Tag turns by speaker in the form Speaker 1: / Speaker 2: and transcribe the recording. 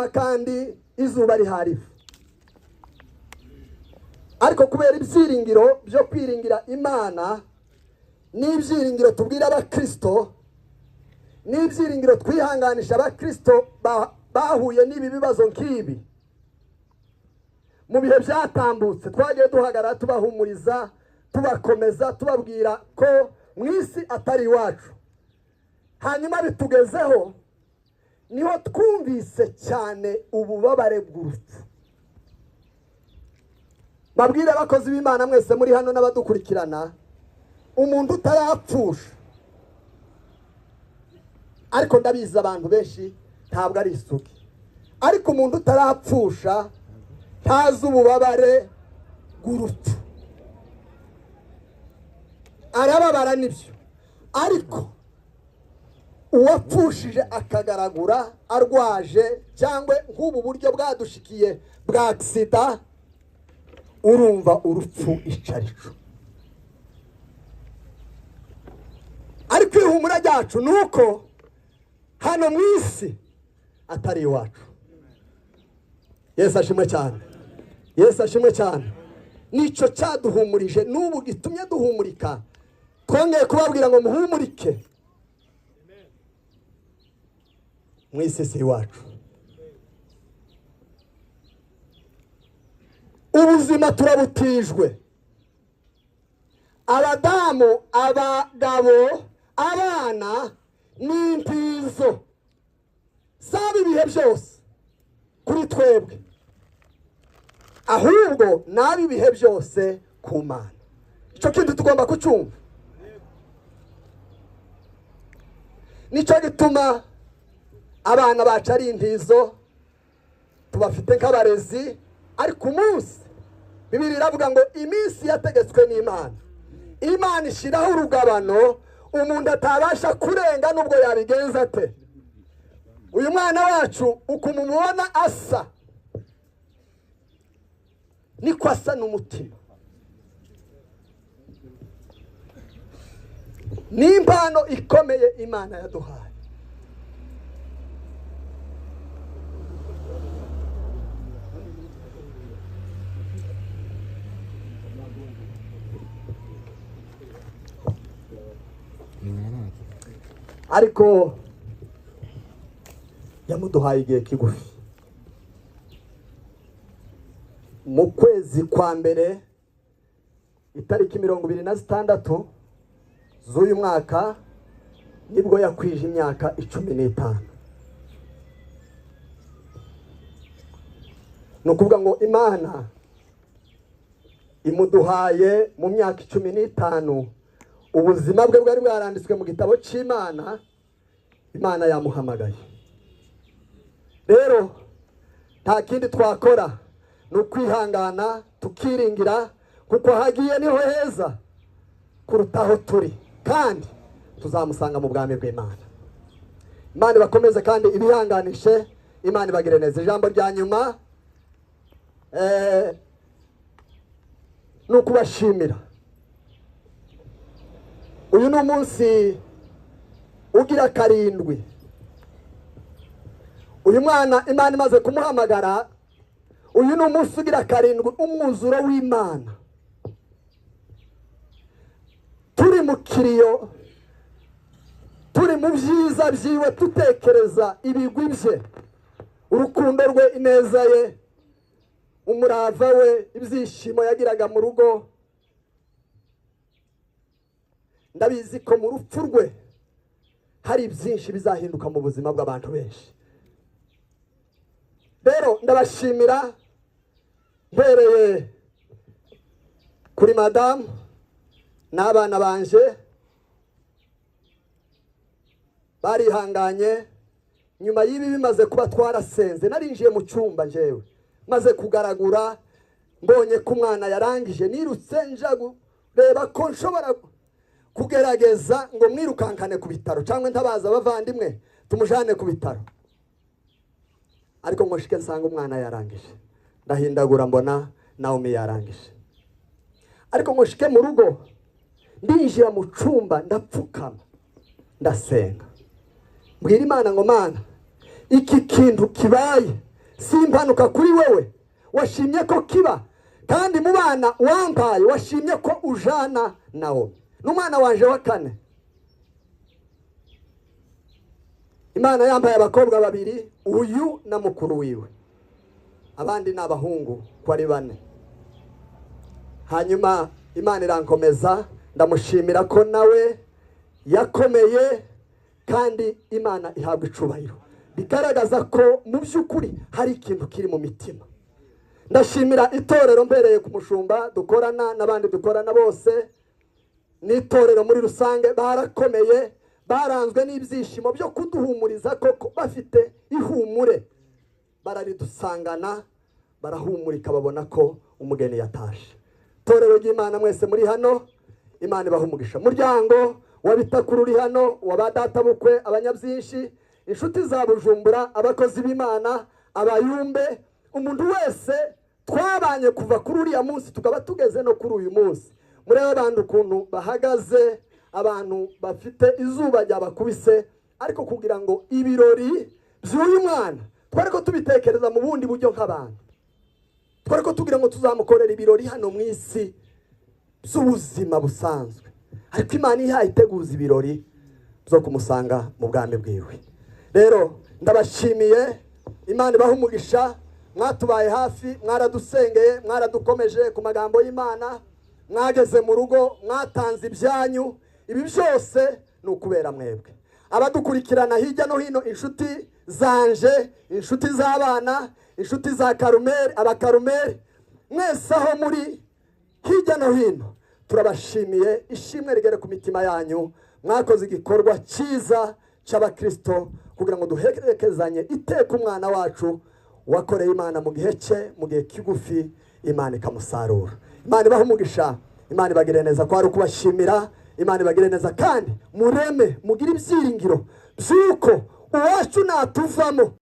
Speaker 1: umwijima kandi izuba rihariva. Ariko kubera ibyiringiro byo kwiringira Imana n'ibyiringiro tubwira abakristo n'ibyiringiro twihanganisha abakristo bahuye n'ibi bibazo nk'ibi, mu bihe byatambutse twagiye duhagarara tubahumuriza, tubakomeza, tubabwira ko mu isi atari iwacu. Hanyuma bitugezeho niho twumvise cyane ububabare bw'urupfu. Babwire abakozi b'Imana mwese muri hano n'abadukurikirana, umuntu utarapfusha, ariko ndabizi abantu benshi ntabwo ari isugi, ariko umuntu utarapfusha ntazi ububabare bw'urupfu. Arababara nibyo, ariko uwapfushije akagaragura arwaje cyangwa nk'ubu buryo bwadushikiye bwa aksida, urumva urupfu icarico. Ariko ihumura ryacu nuko hano mu isi atari iwacu. Yesu ashimwe cyane, Yesu ashimwe cyane. Nico cyaduhumurije n'ubu gitumye duhumurika. Twongeye kubabwira ngo muhumurike, mu isi si iwacu. Ubuzima turabutijwe, abadamu, abagabo, abana n'impizo, saba ibihe byose kuri twebwe, ahubwo nabi ibihe byose ku Mana. Icyo kintu tugomba kucyumva. Nicyo gituma abana bacu ari impizo, tubafite nk'abarezi. Ariko umunsi Bibiliya iravuga ngo iminsi yategetswe n'Imana, Imana ishiraho urugabano umuntu atabasha kurenga nubwo yabigenza ate. Uyu mwana wacu ukumubona asa niko asa n'umutima. Ni impano ikomeye Imana yaduhaye. Ariko yamuduhaye igihe kigufi. Mu kwezi kwa mbere itariki 26 z'uyu mwaka nibwo yakwije imyaka 15. Nukuvuga ngo Imana imuduhaye mu myaka 15 ubuzima bwe bwari bwaranditswe mu gitabo cy'Imana. Imana yamuhamagaye. Rero nta kindi twakora no kwihangana tukiringira, kuko hagiye niho heza kurutaho turi, kandi tuzamusanga mu bwami bw'Imana. Imana bakomeze kandi ibihanganishe, Imana ibagire neza. Ijambo rya nyuma no kubashimira. Uyu ni umunsi ugira 7. Uyu mwana Imana imaze kumuhamagara, uyu ni umunsi ugira 7, umwuzuro w'Imana. Turi mu kiriyo, turi mu byiza byiwe, tutekereza ibigwi bye, urukundo rwe, ineza ye, umurava we, ibyishimo yagiraga mu rugo. Ndabizi ko mu rupfu rwe hari byinshi bizahinduka mu buzima bw'abantu benshi. Rero ndabashimira mbereye kuri madamu n'abana banje, barihanganye. Nyuma y'ibi bimaze kuba twarasenze, narinjiye mu cyumba njewe maze kugaragura, mbonye ko umwana yarangije, nirutse nja kureba ko nshobora kugerageza ngo mwirukankane ku bitaro cyangwa ntabaza abavandimwe tumujane ku bitaro. Ariko ngo shike nsanga umwana yarangije, ndahindagura mbona Naomi yarangije. Ariko ngo shike mu rugo, ndinjira mu cyumba, ndapfukama, ndasenga, mbwira Imana ngo Mana, iki kintu kibaye si impanuka kuri wewe washimye ko kiba, kandi mu bana wampaye washimye ko ujana nawo. N'umwana wanje wa kane Imana yambaye abakobwa babiri, uyu na mukuru wiwe, abandi ni abahungu ko ari bane. Hanyuma Imana irankomeza, ndamushimira ko nawe yakomeye, kandi Imana ihabwa icubahiro, bigaragaza ko mu by'ukuri hari ikintu kiri mu mitima. Ndashimira itorero mbereye ku mushumba dukorana n'abandi dukorana bose, n'itorero muri rusange barakomeye, baranzwe n'ibyishimo byo kuduhumuriza koko, bafite ihumure, bararidusangana, barahumurika, babona ko umugeni yatashe. Torero ry'Imana mwese muri hano, Imana ibahumugisha. Muryango wa Bitakuru uri hano, wabadata bukwe, abanyabyinshi, inshuti za Bujumbura, abakozi b'Imana, abayumbe, umuntu wese twabanye kuva kuri uriya munsi tukaba tugeze no kuri uyu munsi. Murebe abantu ukuntu bahagaze, abantu bafite izuba ryabakubise, ariko kugira ngo ibirori by'uyu mwana twari ko tubitekereza mu bundi buryo nk'abantu, twari ko tugira ngo tuzamukorera ibirori hano mu isi by'ubuzima busanzwe, ariko Imana ihaye iteguza ibirori byo kumusanga mu bwami bwiwe. Rero ndabashimiye, Imana ibahe umugisha, mwatubaye hafi, mwaradusengeye, mwaradukomeje ku magambo y'Imana, mwageze mu rugo, mwatanze ibyanyu. Ibi byose ni ukubera mwebwe abadukurikirana hirya no hino, inshuti zanje, inshuti z'abana, inshuti za Karumeli, abakarumeli mwese aho muri hirya no hino, turabashimiye. Ishimwe rigere ku mitima yanyu, mwakoze igikorwa cyiza cy'abakristo kugira ngo duherekezanye iteka umwana wacu wakoreye Imana mu gihe cye, mu gihe kigufi, Imana ikamusarura. Imana ibahe umugisha, Imana ibagire neza. Ko ari ukubashimira, Imana ibagire neza, kandi mureme mugire ibyiringiro by'uko uwacu natuvamo